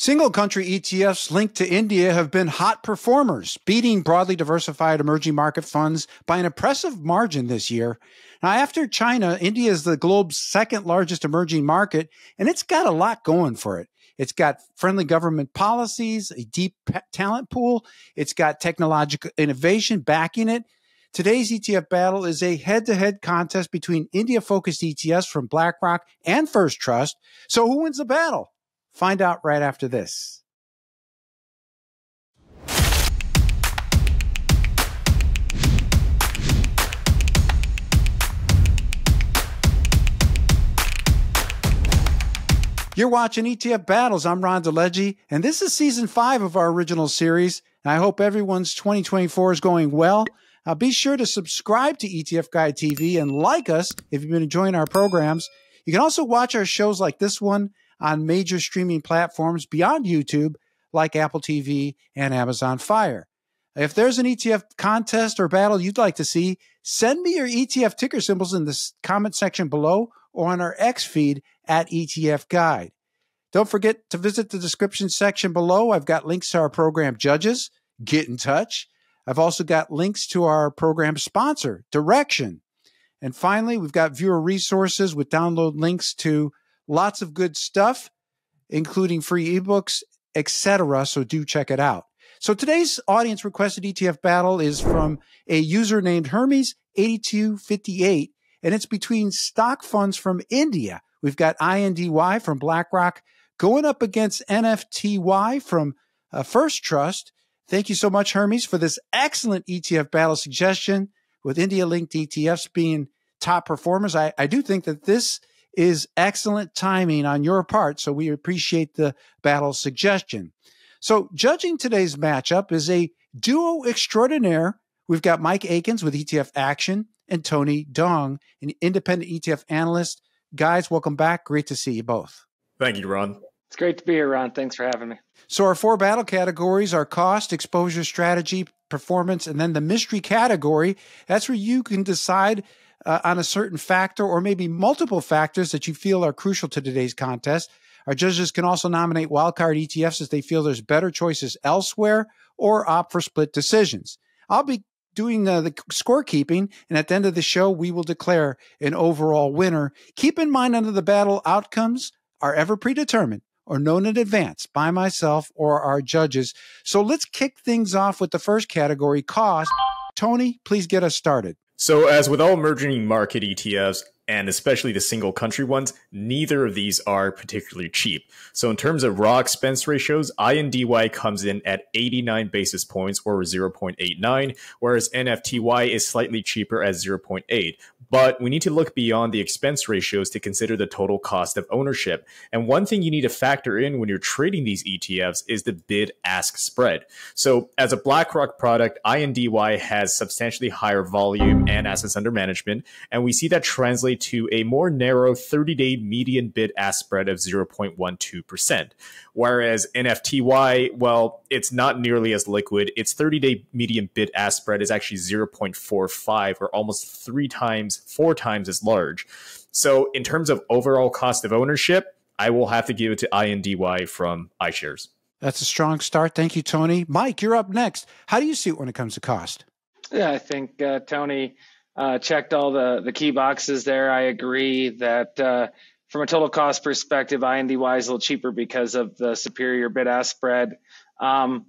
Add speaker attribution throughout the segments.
Speaker 1: Single country ETFs linked to India have been hot performers, beating broadly diversified emerging market funds by an impressive margin this year. Now, after China, India is the globe's second largest emerging market, and it's got a lot going for it. It's got friendly government policies, a deep talent pool. It's got technological innovation backing it. Today's ETF battle is a head-to-head contest between India-focused ETFs from BlackRock and First Trust. So who wins the battle? Find out right after this. You're watching ETF Battles. I'm Ron DeLegge, and this is Season 5 of our original series. And I hope everyone's 2024 is going well. Be sure to subscribe to ETF Guide TV and like us if you've been enjoying our programs. You can also watch our shows like this one on major streaming platforms beyond YouTube, like Apple TV and Amazon Fire. If there's an ETF contest or battle you'd like to see, send me your ETF ticker symbols in the comment section below or on our X feed at ETF Guide. Don't forget to visit the description section below. I've got links to our program judges. Get in touch. I've also got links to our program sponsor, Direction. And finally, we've got viewer resources with download links to lots of good stuff, including free ebooks, etc. So do check it out. So today's audience requested ETF battle is from a user named Hermes8258, and it's between stock funds from India. We've got INDY from BlackRock going up against NFTY from First Trust. Thank you so much, Hermes, for this excellent ETF battle suggestion, with India-linked ETFs being top performers. I do think that this is excellent timing on your part, so we appreciate the battle suggestion. So judging today's matchup is a duo extraordinaire. We've got Mike Akins with ETF Action and Tony Dong, an independent ETF analyst. Guys, welcome back. Great to see you both.
Speaker 2: Thank you, Ron.
Speaker 3: It's great to be here, Ron. Thanks for having me.
Speaker 1: So our four battle categories are cost, exposure, strategy, performance, and then the mystery category. That's where you can decide on a certain factor or maybe multiple factors that you feel are crucial to today's contest. Our judges can also nominate wildcard ETFs if they feel there's better choices elsewhere or opt for split decisions. I'll be doing the scorekeeping, and at the end of the show, we will declare an overall winner. Keep in mind, none of the battle outcomes are ever predetermined or known in advance by myself or our judges. So let's kick things off with the first category, cost. Tony, please get us started.
Speaker 2: So as with all emerging market ETFs, and especially the single country ones, neither of these are particularly cheap. So in terms of raw expense ratios, INDY comes in at 89 basis points or 0.89, whereas NFTY is slightly cheaper at 0.8. But we need to look beyond the expense ratios to consider the total cost of ownership. And one thing you need to factor in when you're trading these ETFs is the bid-ask spread. So as a BlackRock product, INDY has substantially higher volume and assets under management, and we see that translate to a more narrow 30-day median bid-ask spread of 0.12%. Whereas NFTY, well, it's not nearly as liquid. Its 30-day median bid-ask spread is actually 0.45, or almost 4 times as large. So in terms of overall cost of ownership, I will have to give it to INDY from iShares.
Speaker 1: That's a strong start. Thank you, Tony. Mike, you're up next. How do you see it when it comes to cost?
Speaker 3: Yeah, I think Tony checked all the key boxes there. I agree that from a total cost perspective, INDY is a little cheaper because of the superior bid-ask spread. The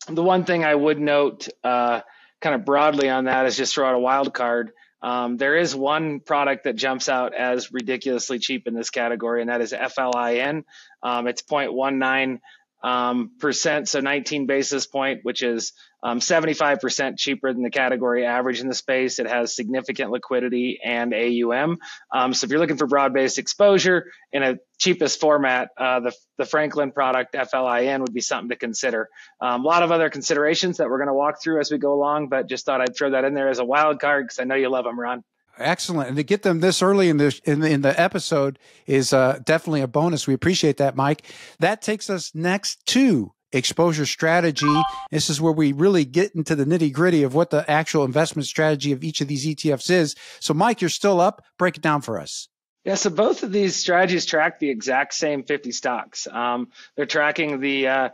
Speaker 3: one thing I would note kind of broadly on that is just throw out a wild card. There is one product that jumps out as ridiculously cheap in this category, and that is FLIN. It's 0.19%, so 19 basis point, which is 75% cheaper than the category average in the space. It has significant liquidity and AUM. So if you're looking for broad-based exposure in a cheapest format, the Franklin product, FLIN, would be something to consider. A lot of other considerations that we're going to walk through as we go along, but just thought I'd throw that in there as a wild card because I know you love them, Ron.
Speaker 1: Excellent. And to get them this early in the episode is definitely a bonus. We appreciate that, Mike. That takes us next to exposure strategy. This is where we really get into the nitty gritty of what the actual investment strategy of each of these ETFs is. So Mike, you're still up. Break it down for us.
Speaker 3: Yeah, so both of these strategies track the exact same 50 stocks. They're tracking the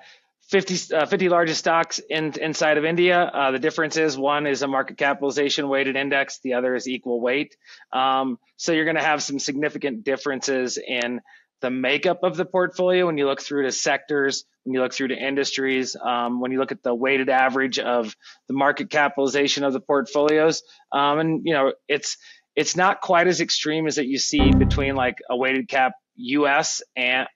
Speaker 3: 50 largest stocks inside of India. The difference is one is a market capitalization weighted index, the other is equal weight. So you're going to have some significant differences in the makeup of the portfolio when you look through to sectors, when you look through to industries, when you look at the weighted average of the market capitalization of the portfolios. And it's not quite as extreme as that you see between like a weighted cap US and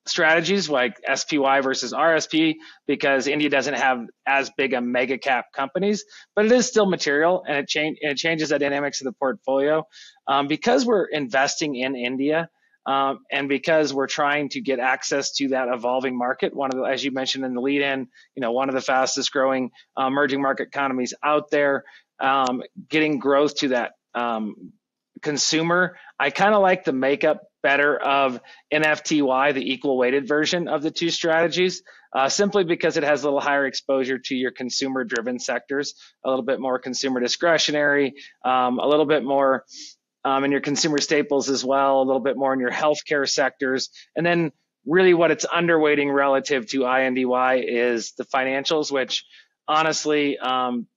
Speaker 3: strategies like SPY versus RSP, because India doesn't have as big a mega cap companies, but it is still material, and it changes the dynamics of the portfolio. Because we're investing in India, and because we're trying to get access to that evolving market, as you mentioned in the lead in, one of the fastest growing emerging market economies out there, getting growth to that consumer. I kind of like the makeup better of NFTY, the equal weighted version of the two strategies, simply because it has a little higher exposure to your consumer driven sectors, a little bit more consumer discretionary, a little bit more in your consumer staples as well, a little bit more in your healthcare sectors. And then really what it's underweighting relative to INDY is the financials, which honestly,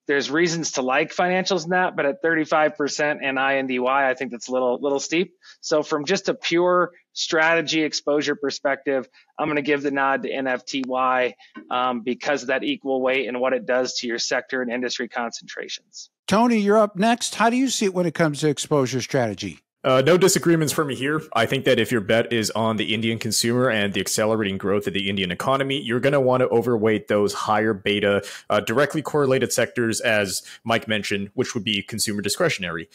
Speaker 3: there's reasons to like financials in that, but at 35% in INDY, I think that's a little steep. So from just a pure strategy exposure perspective, I'm going to give the nod to NFTY because of that equal weight and what it does to your sector and industry concentrations.
Speaker 1: Tony, you're up next. How do you see it when it comes to exposure strategy?
Speaker 2: No disagreements from me here. I think that if your bet is on the Indian consumer and the accelerating growth of the Indian economy, you're going to want to overweight those higher beta, directly correlated sectors, as Mike mentioned, which would be consumer discretionary.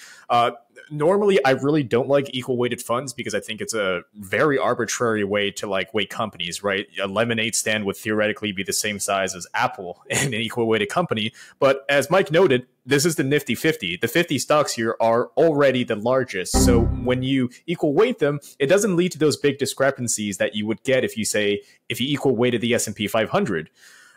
Speaker 2: Normally, I really don't like equal weighted funds because I think it's a very arbitrary way to weight companies, right? A lemonade stand would theoretically be the same size as Apple in an equal weighted company. But as Mike noted, this is the Nifty 50. The 50 stocks here are already the largest. So when you equal weight them, it doesn't lead to those big discrepancies that you would get if you equal weighted the S&P 500.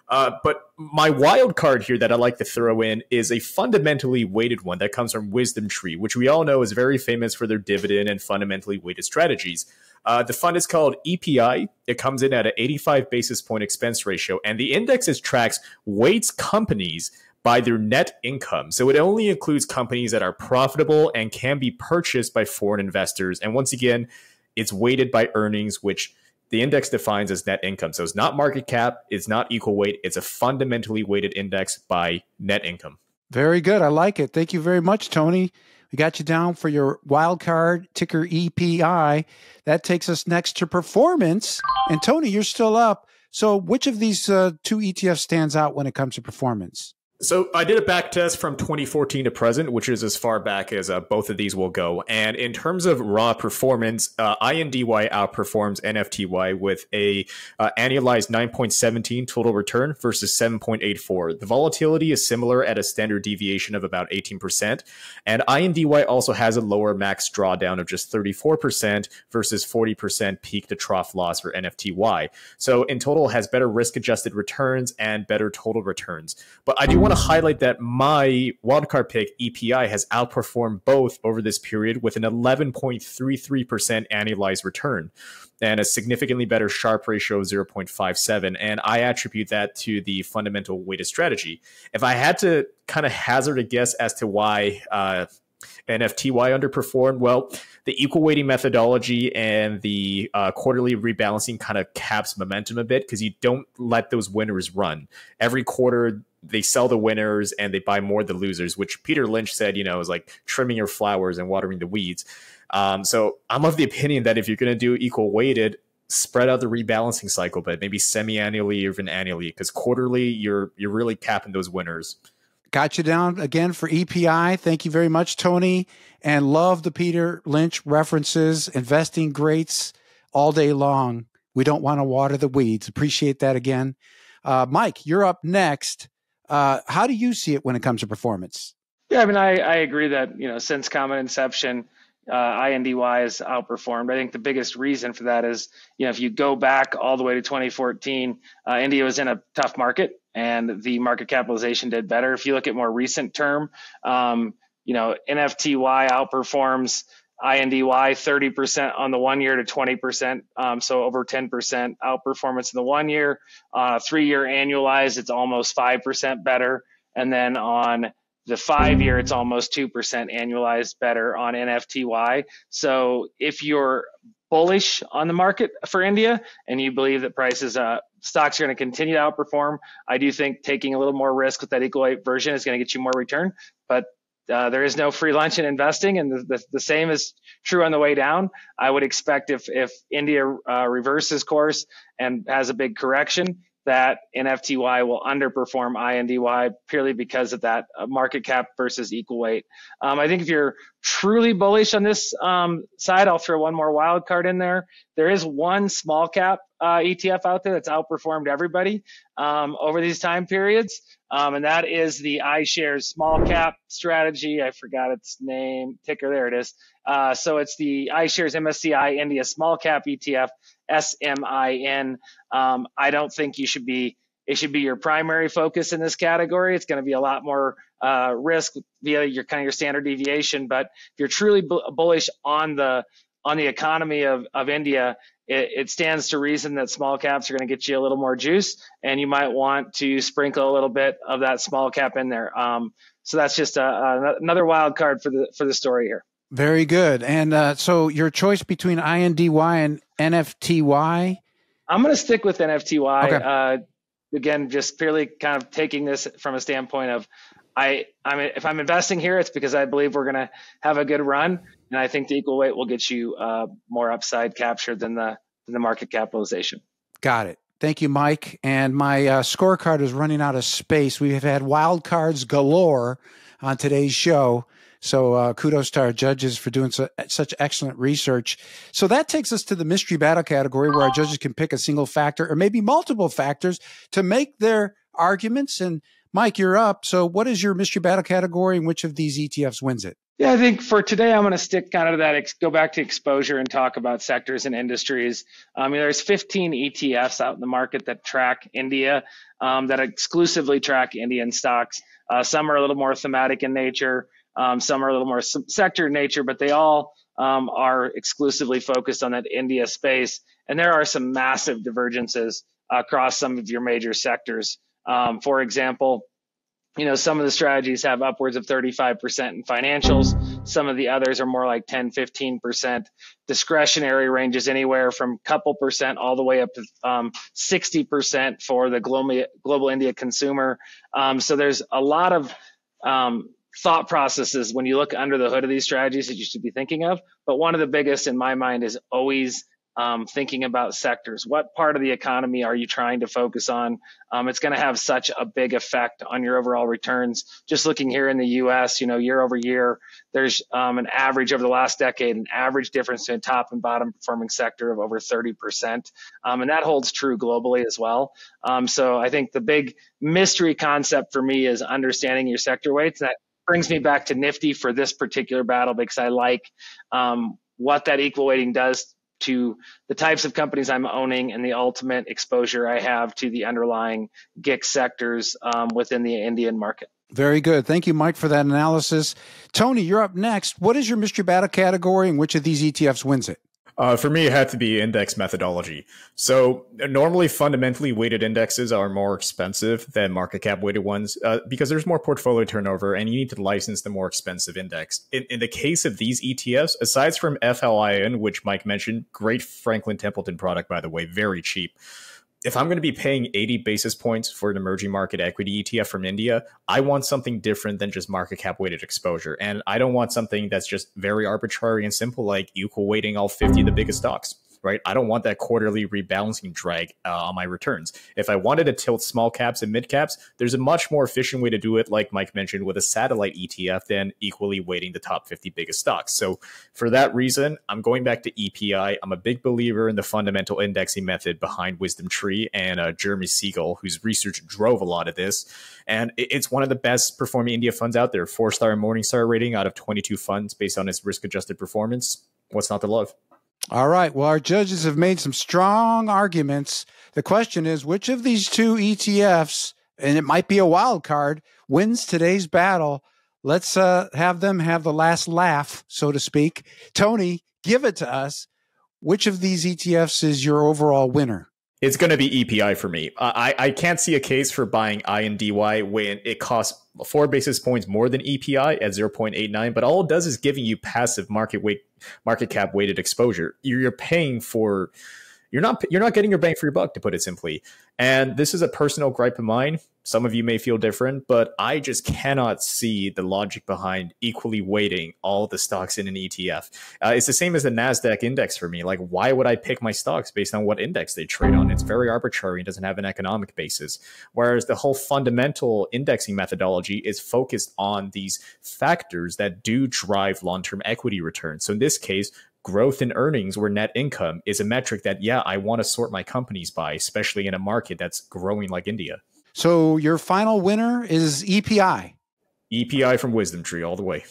Speaker 2: But my wild card here that I like to throw in is a fundamentally weighted one that comes from Wisdom Tree, which we all know is very famous for their dividend and fundamentally weighted strategies. The fund is called EPI. It comes in at an 85 basis point expense ratio, and the index tracks weights companies by their net income. So it only includes companies that are profitable and can be purchased by foreign investors. And once again, it's weighted by earnings, which the index defines as net income. So it's not market cap, it's not equal weight, it's a fundamentally weighted index by net income.
Speaker 1: Very good. I like it. Thank you very much, Tony. We got you down for your wild card, ticker EPI. That takes us next to performance. And Tony, you're still up. So which of these two ETFs stands out when it comes to performance?
Speaker 2: So I did a back test from 2014 to present, which is as far back as both of these will go. And in terms of raw performance, INDY outperforms NFTY with a annualized 9.17 total return versus 7.84. The volatility is similar at a standard deviation of about 18%. And INDY also has a lower max drawdown of just 34% versus 40% peak to trough loss for NFTY. So in total has better risk-adjusted returns and better total returns. But I do want to highlight that my wildcard pick, EPI, has outperformed both over this period with an 11.33% annualized return and a significantly better Sharpe ratio of 0.57. And I attribute that to the fundamental weighted strategy. If I had to kind of hazard a guess as to why NFTY underperformed, well, the equal weighting methodology and the quarterly rebalancing kind of caps momentum a bit because you don't let those winners run. Every quarter, they sell the winners and they buy more the losers, which Peter Lynch said, is like trimming your flowers and watering the weeds. So I'm of the opinion that if you're going to do equal weighted, spread out the rebalancing cycle, but maybe semi-annually or even annually, because quarterly you're really capping those winners.
Speaker 1: Got you down again for EPI. Thank you very much, Tony. And love the Peter Lynch references, investing greats all day long. We don't want to water the weeds. Appreciate that again. Mike, you're up next. How do you see it when it comes to performance?
Speaker 3: Yeah, I mean, I agree that, since common inception, INDY has outperformed. I think the biggest reason for that is, if you go back all the way to 2014, India was in a tough market and the market capitalization did better. If you look at more recent term, NFTY outperforms INDY 30% on the 1 year to 20%, so over 10% outperformance in the 1 year. 3 year annualized, it's almost 5% better, and then on the 5 year, it's almost 2% annualized better on NFTY. So if you're bullish on the market for India and you believe that stocks are going to continue to outperform, I do think taking a little more risk with that equal weight version is going to get you more return. But there is no free lunch in investing, and the same is true on the way down. I would expect if India reverses course and has a big correction, that NFTY will underperform INDY purely because of that market cap versus equal weight. I think if you're truly bullish on this side, I'll throw one more wild card in there. There is one small cap ETF out there that's outperformed everybody over these time periods, and that is the iShares small cap strategy. I forgot its name, ticker, there it is. So it's the iShares MSCI India small cap ETF, SMIN. I don't think it should be your primary focus in this category. It's going to be a lot more risk via your standard deviation. But if you're truly bullish on the economy of India, it stands to reason that small caps are going to get you a little more juice, and you might want to sprinkle a little bit of that small cap in there. So that's just another wild card for the story here.
Speaker 1: Very good. And so your choice between INDY and NFTY?
Speaker 3: I'm going to stick with NFTY.
Speaker 1: Okay.
Speaker 3: Again, just purely kind of taking this from a standpoint of, if I'm investing here, it's because I believe we're going to have a good run, and I think the equal weight will get you more upside capture than the market capitalization. Got it.
Speaker 1: Thank you, Mike. And my scorecard is running out of space. We have had wild cards galore on today's show. So kudos to our judges for doing such excellent research. So that takes us to the mystery battle category, where our judges can pick a single factor or maybe multiple factors to make their arguments. And Mike, you're up. So what is your mystery battle category, and which of these ETFs wins it?
Speaker 3: Yeah, I think for today, I'm going to stick kind of to that, go back to exposure and talk about sectors and industries. There's 15 ETFs out in the market that track India, that exclusively track Indian stocks. Some are a little more thematic in nature. Some are a little more sector in nature, but they all are exclusively focused on that India space. And there are some massive divergences across some of your major sectors. For example, some of the strategies have upwards of 35% in financials. Some of the others are more like 10, 15%. Discretionary ranges anywhere from a couple percent all the way up to 60% for the global India consumer. So there's a lot of thought processes when you look under the hood of these strategies that you should be thinking of. But one of the biggest in my mind is always thinking about sectors. What part of the economy are you trying to focus on? It's going to have such a big effect on your overall returns. Just looking here in the U.S., year over year, there's an average over the last decade, an average difference in top and bottom performing sector of over 30%. And that holds true globally as well. So I think the big mystery concept for me is understanding your sector weights. That brings me back to Nifty for this particular battle, because I like what that equal weighting does to the types of companies I'm owning and the ultimate exposure I have to the underlying GIC sectors within the Indian market.
Speaker 1: Very good. Thank you, Mike, for that analysis. Tony, you're up next. What is your mystery battle category, and which of these ETFs wins it?
Speaker 2: For me, it had to be index methodology. So normally fundamentally weighted indexes are more expensive than market cap weighted ones because there's more portfolio turnover and you need to license the more expensive index. In the case of these ETFs, aside from FLIN, which Mike mentioned, great Franklin Templeton product, by the way, very cheap. If I'm going to be paying 80 basis points for an emerging market equity ETF from India, I want something different than just market cap weighted exposure. And I don't want something that's just very arbitrary and simple, like equal weighting all 50 of the biggest stocks, right? I don't want that quarterly rebalancing drag on my returns. If I wanted to tilt small caps and mid caps, there's a much more efficient way to do it, like Mike mentioned, with a satellite ETF than equally weighting the top 50 biggest stocks. So for that reason, I'm going back to EPI. I'm a big believer in the fundamental indexing method behind Wisdom Tree and Jeremy Siegel, whose research drove a lot of this. And it's one of the best performing India funds out there. 4-star Morningstar rating out of 22 funds based on its risk-adjusted performance. What's not to love?
Speaker 1: All right. Well, our judges have made some strong arguments. The question is, which of these two ETFs, and it might be a wild card, wins today's battle? let's have them have the last laugh, so to speak. Tony, give it to us. Which of these ETFs is your overall winner?
Speaker 2: It's going to be EPI for me. I can't see a case for buying INDY when it costs 4 basis points more than EPI at 0.89, but all it does is giving you passive market cap weighted exposure. You're paying for, you're not getting your bang for your buck, to put it simply. And this is a personal gripe of mine. Some of you may feel different, but I just cannot see the logic behind equally weighting all the stocks in an ETF. It's the same as the NASDAQ index for me. Like, why would I pick my stocks based on what index they trade on? It's very arbitrary and doesn't have an economic basis. Whereas the whole fundamental indexing methodology is focused on these factors that do drive long-term equity returns. So in this case, growth in earnings or net income is a metric that, yeah, I want to sort my companies by, especially in a market that's growing like India.
Speaker 1: So your final winner is EPI.
Speaker 2: EPI from Wisdom Tree all the way.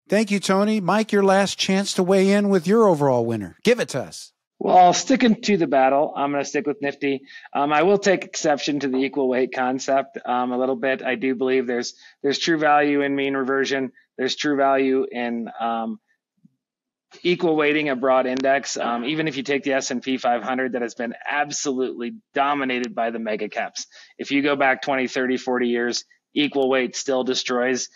Speaker 1: Thank you, Tony. Mike, your last chance to weigh in with your overall winner. Give it to us.
Speaker 3: Well, sticking to the battle, I'm going to stick with Nifty. I will take exception to the equal weight concept a little bit. I do believe there's true value in mean reversion. There's true value in equal weighting a broad index. Even if you take the S&P 500 that has been absolutely dominated by the mega caps. If you go back 20, 30, 40 years, equal weight still destroys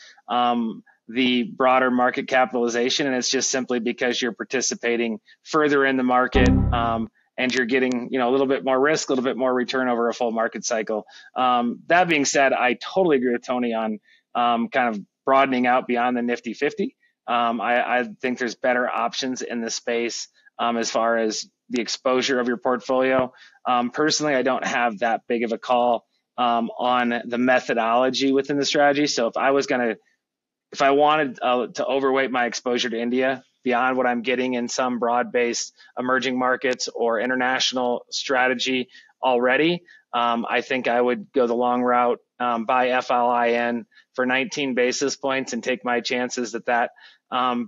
Speaker 3: the broader market capitalization. And it's just simply because you're participating further in the market and you're getting, a little bit more risk, a little bit more return over a full market cycle. That being said, I totally agree with Tony on kind of broadening out beyond the Nifty 50. I think there's better options in the space as far as the exposure of your portfolio. Personally, I don't have that big of a call on the methodology within the strategy. So if I wanted to overweight my exposure to India beyond what I'm getting in some broad-based emerging markets or international strategy already, I think I would go the long route, buy FLIN for 19 basis points and take my chances that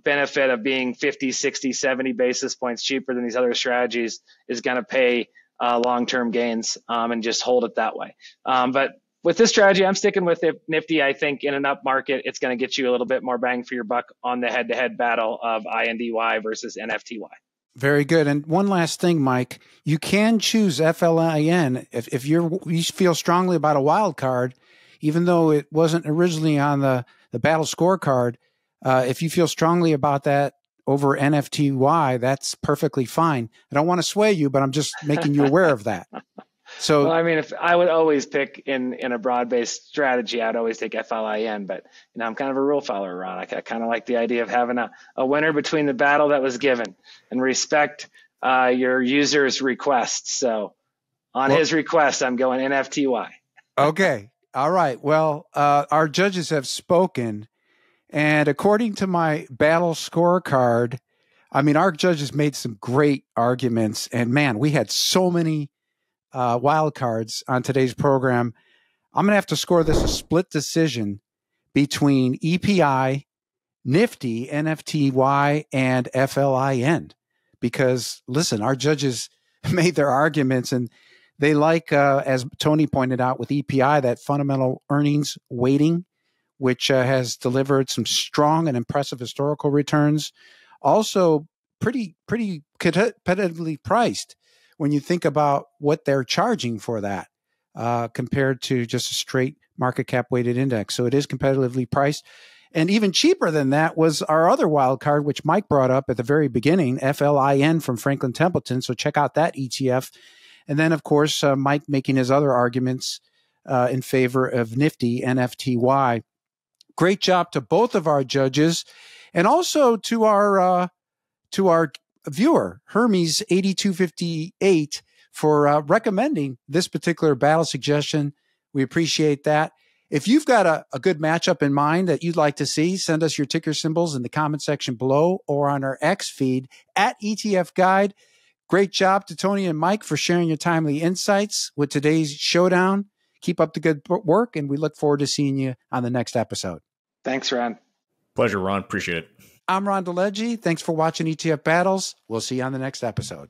Speaker 3: benefit of being 50, 60, 70 basis points cheaper than these other strategies is going to pay long-term gains and just hold it that way. But with this strategy, I'm sticking with it. Nifty. I think in an up market, it's going to get you a little bit more bang for your buck on the head-to-head battle of INDY versus NFTY.
Speaker 1: Very good. And one last thing, Mike, you can choose FLIN if you feel strongly about a wild card, even though it wasn't originally on the battle scorecard. If you feel strongly about that over NFTY, that's perfectly fine. I don't want to sway you, but I'm just making you aware of that. So,
Speaker 3: well, I mean, if I would always pick in a broad-based strategy, I'd always take FLIN, but I'm kind of a rule follower, Ron. I kind of like the idea of having a winner between the battle that was given and respect your user's request. So on his request, I'm going NFTY.
Speaker 1: Okay. All right. Well, our judges have spoken, and according to my battle scorecard, I mean, our judges made some great arguments, and man, we had so many wild cards on today's program. I'm going to have to score this a split decision between EPI, Nifty, NFTY, and FLIN. Because, listen, our judges made their arguments, and they like, as Tony pointed out with EPI, that fundamental earnings weighting, which has delivered some strong and impressive historical returns. Also, pretty competitively priced when you think about what they're charging for that compared to just a straight market cap weighted index. So it is competitively priced. And even cheaper than that was our other wild card, which Mike brought up at the very beginning, FLIN from Franklin Templeton. So check out that ETF. And then, of course, Mike making his other arguments in favor of Nifty, NFTY. Great job to both of our judges, and also to our viewer, Hermes 8258, for recommending this particular battle suggestion. We appreciate that. If you've got a good matchup in mind that you'd like to see, send us your ticker symbols in the comment section below or on our X feed at ETF Guide. Great job to Tony and Mike for sharing your timely insights with today's showdown. Keep up the good work, and we look forward to seeing you on the next episode.
Speaker 3: Thanks, Ron.
Speaker 2: Pleasure, Ron. Appreciate it.
Speaker 1: I'm Ron DeLegge. Thanks for watching ETF Battles. We'll see you on the next episode.